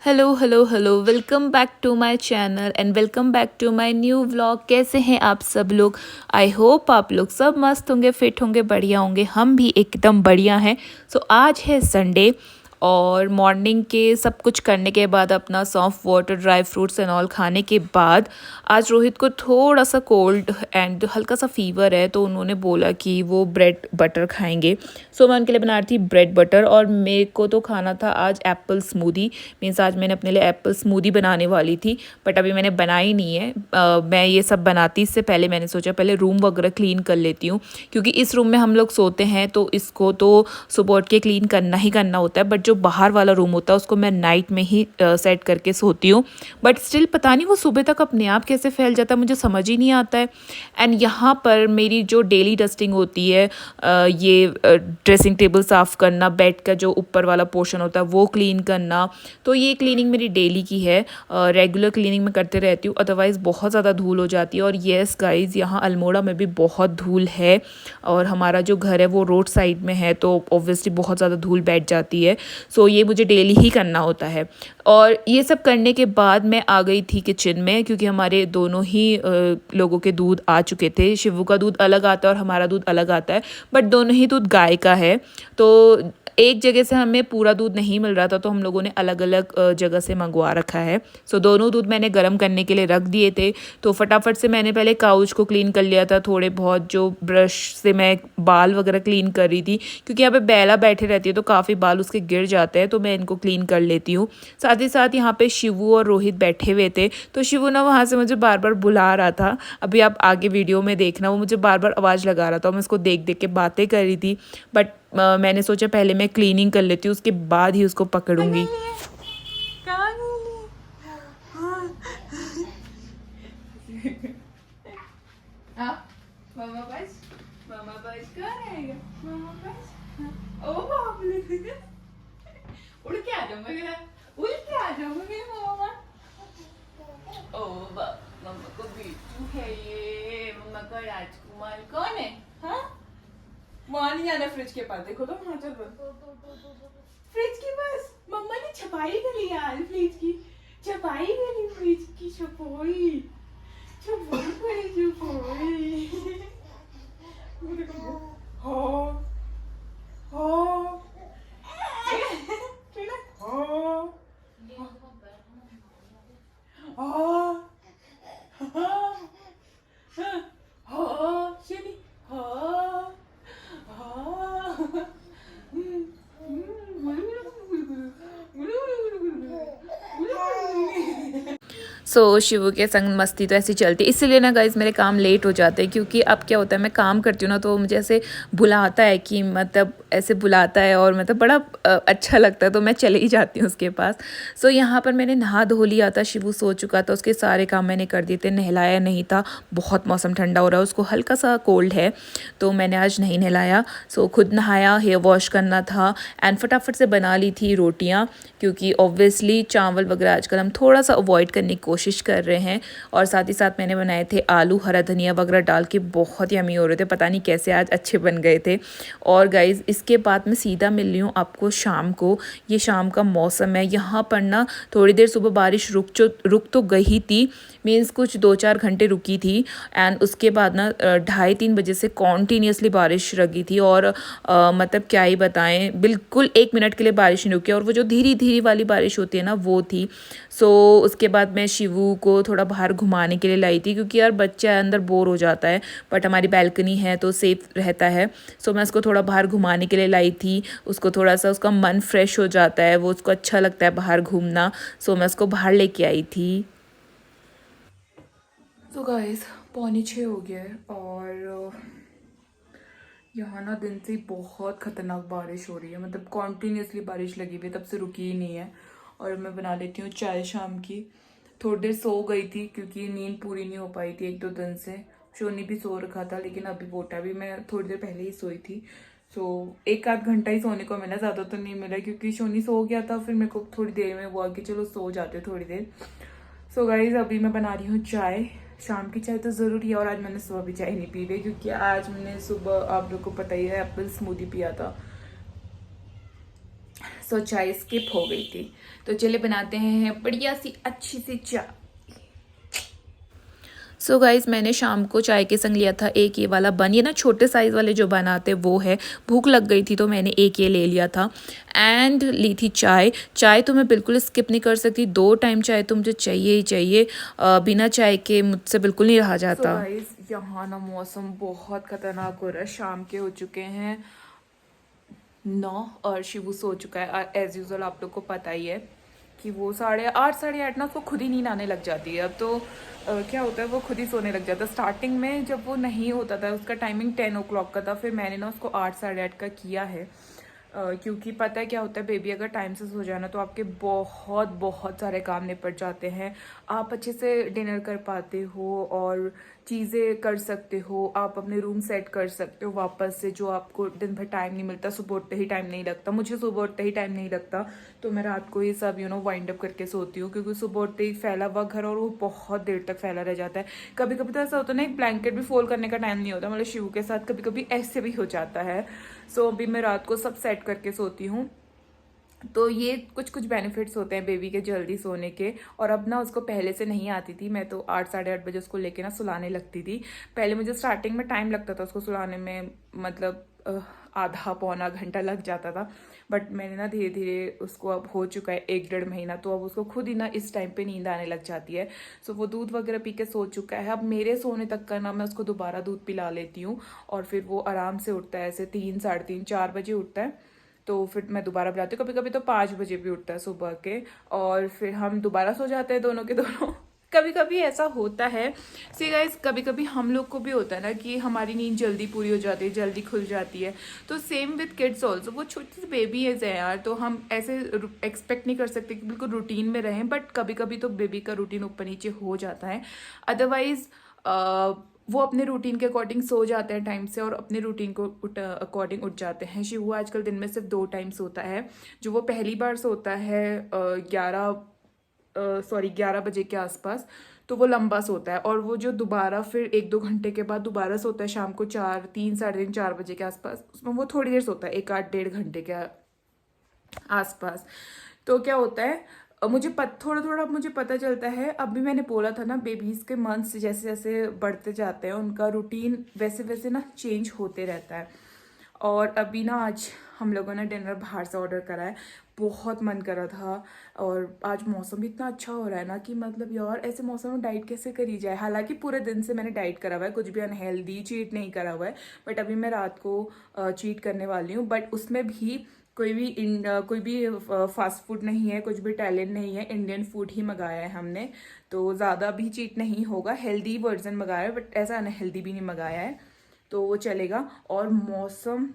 Hello hello hello, welcome back to my channel and welcome back to my new vlog. कैसे हैं आप सब लोग? आई होप आप लोग सब मस्त होंगे, फिट होंगे, बढ़िया होंगे। हम भी एकदम बढ़िया हैं। सो आज है संडे और मॉर्निंग के सब कुछ करने के बाद, अपना soft water, dry fruits and all खाने के बाद, आज रोहित को थोड़ा सा कोल्ड एंड हल्का सा फीवर है, तो उन्होंने बोला कि वो ब्रेड बटर खाएंगे। सो मैं उनके लिए बना रही थी ब्रेड बटर, और मेरे को तो खाना था आज एप्पल स्मूदी। मीन्स आज मैंने अपने लिए एप्पल स्मूदी बनाने वाली थी, बट अभी मैंने बनाई नहीं है। मैं ये सब बनाती इससे पहले मैंने सोचा पहले रूम वगैरह क्लीन कर लेती हूँ, क्योंकि इस रूम में हम लोग सोते हैं तो इसको तो सुबह उठ के क्लीन करना ही करना होता है। बट जो बाहर वाला रूम होता है उसको मैं नाइट में ही सेट करके सोती हूँ। बट स्टिल पता नहीं वो सुबह तक अपने आप कैसे फैल जाता है, मुझे समझ ही नहीं आता है। एंड यहाँ पर मेरी जो डेली डस्टिंग होती है, ये ड्रेसिंग टेबल साफ़ करना, बेड का जो ऊपर वाला पोर्शन होता है वो क्लीन करना, तो ये क्लीनिंग मेरी डेली की है। रेगुलर क्लीनिंग में करते रहती हूँ, अदरवाइज़ बहुत ज़्यादा धूल हो जाती है। और येस गाइज़, यहाँ अल्मोड़ा में भी बहुत धूल है, और हमारा जो घर है वो रोड साइड में है, तो ऑब्वियसली बहुत ज़्यादा धूल बैठ जाती है। सो ये मुझे डेली ही करना होता है। और ये सब करने के बाद मैं आ गई थी किचन में, क्योंकि हमारे दोनों ही लोगों के दूध आ चुके थे। शिवू का दूध अलग आता है और हमारा दूध अलग आता है, बट दोनों ही दूध गाय का है। तो एक जगह से हमें पूरा दूध नहीं मिल रहा था, तो हम लोगों ने अलग अलग जगह से मंगवा रखा है। सो दोनों दूध मैंने गर्म करने के लिए रख दिए थे। तो फटाफट से मैंने पहले काउच को क्लीन कर लिया था, थोड़े बहुत जो ब्रश से मैं बाल वगैरह क्लीन कर रही थी, क्योंकि यहाँ पे बेला बैठे रहती है तो काफ़ी बाल उसके गिर जाते हैं, तो मैं इनको क्लीन कर लेती हूँ। साथ ही साथ यहाँ पे शिवू और रोहित बैठे हुए थे, तो शिवू ना वहाँ से मुझे बार बार बुला रहा था। अभी आप आगे वीडियो में देखना, वो मुझे बार बार आवाज़ लगा रहा था, मैं उसको देख देख के बातें कर रही थी। बट मैंने सोचा पहले मैं क्लीनिंग कर लेती हूँ, उसके बाद ही उसको पकड़ूंगी। मामा बस, मामा बस कहाँ रहेगा? मामा बस, ओ बाप रे, उड़ के आ जाऊंगा क्या? उड़ के आ जाऊंगा क्या मामा? ओ बाप, मम्मा को बीटू है ये, मम्मा का राजकुमार कौन है? हाँ, वहाँ नहीं जाना, फ्रिज के पास देखो तो, वहाँ चल फ्रिज के पास। मम्मा ने छपाई करी यार, फ्रिज की छपाई करी, फ्रिज की छपाई, छपाई करी, छपाई। हाँ हाँ हाँ हाँ हाँ शनि हाँ हाँ। सो शिवू के संग मस्ती तो ऐसी चलती, इसलिए ना गाइज मेरे काम लेट हो जाते हैं, क्योंकि अब क्या होता है मैं काम करती हूँ ना, तो मुझे ऐसे बुलाता है कि मतलब ऐसे बुलाता है, और मतलब बड़ा अच्छा लगता है, तो मैं चले ही जाती हूँ उसके पास। सो यहाँ पर मैंने नहा धो लिया था, शिवू सो चुका था, उसके सारे काम मैंने कर दिए थे। नहलाया नहीं था, बहुत मौसम ठंडा हो रहा है, उसको हल्का सा कोल्ड है, तो मैंने आज नहीं नहलाया। सो खुद नहाया, हेयर वॉश करना था, एंड फटाफट से बना ली थी रोटियाँ, क्योंकि ऑब्वियसली चावल वगैरह आजकल हम थोड़ा सा अवॉइड करने की कोशिश कर रहे हैं। और साथ ही साथ मैंने बनाए थे आलू, हरा धनिया वगैरह डाल के, बहुत यमी हो रहे थे, पता नहीं कैसे आज अच्छे बन गए थे। और गाइज़ इसके बाद मैं सीधा मिल रही हूँ आपको शाम को। ये शाम का मौसम है, यहाँ पर ना थोड़ी देर सुबह बारिश रुक तो गई थी, मीन्स कुछ 2-4 घंटे रुकी थी, एंड उसके बाद ना 2:30-3 बजे से कॉन्टीन्यूसली बारिश लगी थी। और मतलब क्या ही बताएं, बिल्कुल 1 मिनट के लिए बारिश नहीं रुकी, और वो जो धीरे धीरे वाली बारिश होती है ना, वो थी। सो उसके बाद मैं शिवू को थोड़ा बाहर घुमाने के लिए लाई थी, क्योंकि यार बच्चा अंदर बोर हो जाता है, बट हमारी बैल्कनी है तो सेफ रहता है। सो मैं उसको थोड़ा बाहर घुमाने के लिए लाई थी, उसको थोड़ा सा उसका मन फ्रेश हो जाता है, वो उसको अच्छा लगता है बाहर घूमना। सो मैं उसको बाहर लेके आई थी। तो गाइस 5:45 हो गया है, और यहाँ ना दिन से बहुत ख़तरनाक बारिश हो रही है, मतलब कॉन्टीन्यूसली बारिश लगी हुई है, तब से रुकी ही नहीं है। और मैं बना लेती हूँ चाय शाम की। थोड़ी देर सो गई थी, क्योंकि नींद पूरी नहीं हो पाई थी 1-2 दिन से। शोनी भी सो रखा था, लेकिन अभी बोटा भी, मैं थोड़ी देर पहले ही सोई थी। सो 1-8 घंटा ही सोने को मिला, ज़्यादा तो नहीं मिला, क्योंकि शोनी सो गया था, फिर मेरे को थोड़ी देर में हुआ कि चलो सो जाते थोड़ी देर। सो गाइज अभी मैं बना रही हूँ चाय। शाम की चाय तो ज़रूरी है, और आज मैंने सुबह भी चाय नहीं पी रही, क्योंकि आज मैंने सुबह, आप लोग को पता ही है, एप्पल स्मूदी पिया था। सो चाय स्किप हो गई थी। तो चलिए बनाते हैं बढ़िया सी अच्छी सी चाय। सो गाइज़ मैंने शाम को चाय के संग लिया था एक ये वाला बन, ये ना छोटे साइज़ वाले जो बनाते वो है। भूख लग गई थी तो मैंने एक ये ले लिया था एंड ली थी चाय। चाय तो मैं बिल्कुल स्किप नहीं कर सकती, 2 टाइम चाय तो मुझे चाहिए ही चाहिए। बिना चाय के मुझसे बिल्कुल नहीं रहा जाता। So गाइज़ यहाँ ना मौसम बहुत ख़तरनाक हो रहा है। शाम के हो चुके हैं 9 और शिवू सो चुका है एज़ यूज़ुअल। आप लोग को पता ही है कि वो 8:30 8:30 ना उसको खुद ही नींद आने लग जाती है। अब तो क्या होता है वो खुद ही सोने लग जाता है। स्टार्टिंग में जब वो नहीं होता था, उसका टाइमिंग 10 o'clock का था, फिर मैंने ना उसको 8 8:30 का किया है। क्योंकि पता है क्या होता है, बेबी अगर टाइम से सो जाए ना तो आपके बहुत बहुत सारे काम निपट जाते हैं। आप अच्छे से डिनर कर पाते हो और चीज़ें कर सकते हो। आप अपने रूम सेट कर सकते हो वापस से, जो आपको दिन भर टाइम नहीं मिलता। सुबह उठते ही टाइम नहीं लगता, मुझे सुबह उठते ही टाइम नहीं लगता, तो मैं रात को ये सब वाइंड अप करके सोती हूँ। क्योंकि सुबह उठते ही फैला हुआ घर और वो बहुत देर तक फैला रह जाता है। कभी कभी तो ऐसा होता है ना, एक ब्लैंकेट भी फोल्ड करने का टाइम नहीं होता। मतलब शिव के साथ कभी कभी ऐसे भी हो जाता है। सो अभी मैं रात को सब सेट करके सोती हूँ। तो ये कुछ कुछ बेनिफिट्स होते हैं बेबी के जल्दी सोने के। और अब ना उसको पहले से नहीं आती थी, मैं तो 8 8:30 बजे उसको लेके ना सुलाने लगती थी। पहले मुझे स्टार्टिंग में टाइम लगता था उसको सुलाने में, मतलब आधा पौना घंटा लग जाता था। बट मैंने ना धीरे धीरे उसको, अब हो चुका है 1 डेढ़ महीना, तो अब उसको खुद ही ना इस टाइम पे नींद आने लग जाती है। सो वो दूध वगैरह पी के सो चुका है। अब मेरे सोने तक का ना मैं उसको दोबारा दूध पिला लेती हूँ और फिर वो आराम से उठता है। ऐसे 3 साढ़े 3 4 बजे उठता है, तो फिर मैं दोबारा बुलाती हूँ। कभी कभी तो 5 बजे भी उठता है सुबह के, और फिर हम दोबारा सो जाते हैं दोनों के दोनों। कभी कभी ऐसा होता है। सी गाइस, कभी कभी हम लोग को भी होता है ना कि हमारी नींद जल्दी पूरी हो जाती है, जल्दी खुल जाती है। तो सेम विद किड्स ऑल्सो। वो छोटी सी बेबी है यार, तो हम ऐसे एक्सपेक्ट नहीं कर सकते कि बिल्कुल रूटीन में रहें। बट कभी कभी तो बेबी का रूटीन ऊपर नीचे हो जाता है। अदरवाइज वो अपने रूटीन के अकॉर्डिंग सो जाते हैं टाइम से और अपने रूटीन को अकॉर्डिंग उठ जाते हैं। शिवू आजकल दिन में सिर्फ 2 टाइम सोता है। जो वो पहली बार सोता है 11 बजे के आसपास, तो वो लंबा सोता है। और वो जो दोबारा फिर 1 2 घंटे के बाद दोबारा सोता है शाम को 3 साढ़े 3 4 बजे के आसपास, उसमें वो थोड़ी देर सोता है, 1 8 डेढ़ घंटे के आसपास। तो क्या होता है, मुझे थोड़ा थोड़ा मुझे पता चलता है। अभी मैंने बोला था ना, बेबीज़ के मंथ्स जैसे जैसे बढ़ते जाते हैं उनका रूटीन वैसे वैसे ना चेंज होते रहता है। और अभी ना आज हम लोगों ने डिनर बाहर से ऑर्डर करा है। बहुत मन करा था, और आज मौसम भी इतना अच्छा हो रहा है ना कि मतलब यार ऐसे मौसम में डाइट कैसे करी जाए। हालांकि पूरे दिन से मैंने डाइट करा हुआ है, कुछ भी अनहेल्दी चीट नहीं करा हुआ है। बट अभी मैं रात को चीट करने वाली हूँ। बट उसमें भी कोई भी फास्ट फूड नहीं है, कुछ भी टैलेंट नहीं है, इंडियन फूड ही मंगाया है हमने। तो ज़्यादा भी चीट नहीं होगा, हेल्दी वर्जन मंगाया है, बट ऐसा अनहेल्दी भी नहीं मंगाया है, तो वो चलेगा। और मौसम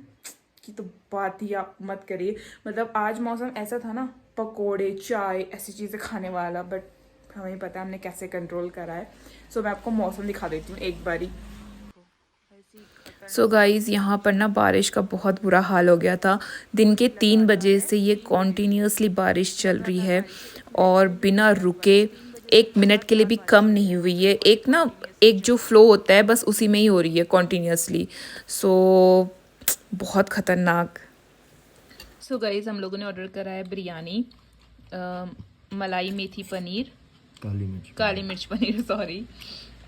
की तो बात ही आप मत करिए। मतलब आज मौसम ऐसा था ना, पकोड़े चाय ऐसी चीज़ें खाने वाला, बट हमें पता है हमने कैसे कंट्रोल करा है। सो मैं आपको मौसम दिखा देती हूँ एक बारी। सो गाइज़ यहाँ पर ना बारिश का बहुत बुरा हाल हो गया था। दिन के 3 बजे से ये कॉन्टीन्यूसली बारिश चल रही है और बिना रुके 1 मिनट के लिए भी कम नहीं हुई है। एक जो फ्लो होता है बस उसी में ही हो रही है कॉन्टीन्यूसली। सो बहुत ख़तरनाक। सो गाइज़ हम लोगों ने ऑर्डर करा है बिरयानी, मलाई मेथी पनीर, काली मिर्च पनीर सॉरी,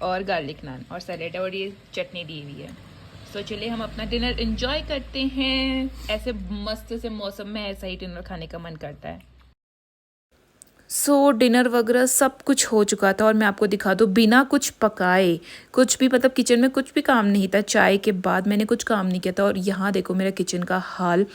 और गार्लिक नान और सैलेड, और ये चटनी दी हुई है। तो चलिए हम अपना डिनर एंजॉय करते हैं। ऐसे मस्त से मौसम में ऐसा ही डिनर खाने का मन करता है। सो डिनर वगैरह सब कुछ हो चुका था और मैं आपको दिखा दूँ, बिना कुछ पकाए, कुछ भी मतलब किचन में कुछ भी काम नहीं था। चाय के बाद मैंने कुछ काम नहीं किया था। और यहाँ देखो मेरा किचन का हाल।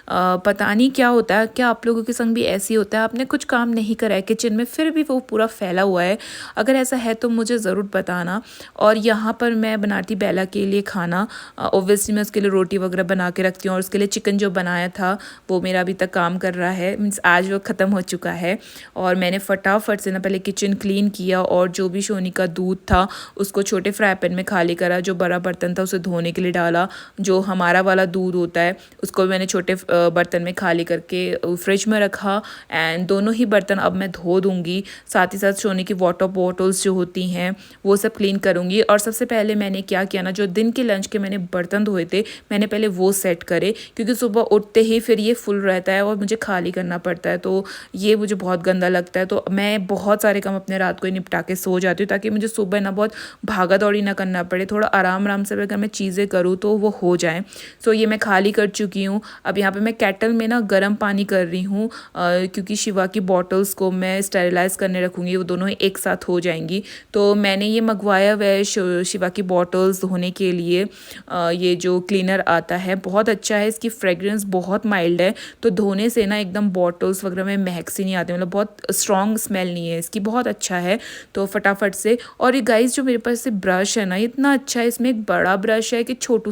पता नहीं क्या होता है, क्या आप लोगों के संग भी ऐसी होता है, आपने कुछ काम नहीं करा है किचन में फिर भी वो पूरा फैला हुआ है। अगर ऐसा है तो मुझे ज़रूर बताना। और यहाँ पर मैं बनाती बेला के लिए खाना। ओब्वियसली मैं उसके लिए रोटी वगैरह बना के रखती हूँ, और उसके लिए चिकन जो बनाया था वो मेरा अभी तक काम कर रहा है, मीन्स आज वो ख़त्म हो चुका है। और मैंने फटाफट से ना पहले किचन क्लीन किया और जो भी शोनी का दूध था उसको छोटे फ्राई पैन में खाली करा, जो बड़ा बर्तन था उसे धोने के लिए डाला, जो हमारा वाला दूध होता है उसको मैंने छोटे बर्तन में खाली करके फ्रिज में रखा। एंड दोनों ही बर्तन अब मैं धो दूँगी, साथ ही साथ शोनी की वाटर बॉटल्स जो होती हैं वो सब क्लीन करूँगी। और सबसे पहले मैंने क्या किया ना, जो दिन के लंच के मैंने बर्तन धोए थे मैंने पहले वो सेट करे, क्योंकि सुबह उठते ही फिर ये फुल रहता है और मुझे खाली करना पड़ता है, तो ये मुझे बहुत गंदा लगता है। तो मैं बहुत सारे काम अपने रात को ही निपटा के सो जाती हूँ ताकि मुझे सुबह ना बहुत भागा दौड़ी ना करना पड़े, थोड़ा आराम आराम से अगर मैं चीज़ें करूँ तो वो हो जाए। सो ये मैं खाली कर चुकी हूँ। अब यहाँ पे मैं केटल में ना गर्म पानी कर रही हूँ, क्योंकि शिवा की बॉटल्स को मैं स्टेरिलाइज़ करने रखूँगी, वो दोनों ही एक साथ हो जाएंगी। तो मैंने ये मंगवाया हुआ है शिवा की बॉटल्स धोने के लिए। ये जो क्लीनर आता है बहुत अच्छा है, इसकी फ्रेगरेंस बहुत माइल्ड है, तो धोने से ना एकदम बॉटल्स वगैरह में महक सी नहीं आती, मतलब बहुत स्ट्रॉन्ग स्मेल नहीं है इसकी, बहुत अच्छा है। तो फटाफट से, और ये गाइस जो मेरे पास से ब्रश है ना इतना अच्छा है, इसमें एक बड़ा ब्रश है कि छोटू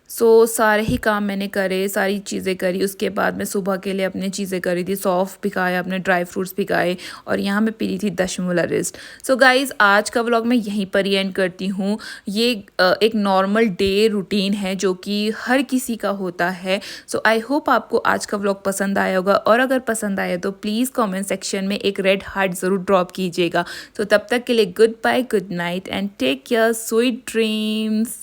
सारे ही काम मैंने करे, सारी चीज़ें करी। उसके बाद मैं सुबह के लिए अपनी चीज़ें करी थी, सौंफ भिगाया, अपने ड्राई फ्रूट्स भिगाए, और यहाँ मैं पी रही थी दशमूला रेस्ट। सो गाइज़ आज का व्लॉग मैं यहीं पर ही एंड करती हूँ। ये एक नॉर्मल डे रूटीन है जो कि हर किसी का होता है। सो आई होप आपको आज का व्लॉग पसंद आया होगा, और अगर पसंद आया तो प्लीज़ कॉमेंट सेक्शन में एक रेड हार्ट ज़रूर ड्रॉप कीजिएगा। तो तब तक के लिए goodbye, good night and take care, sweet dreams.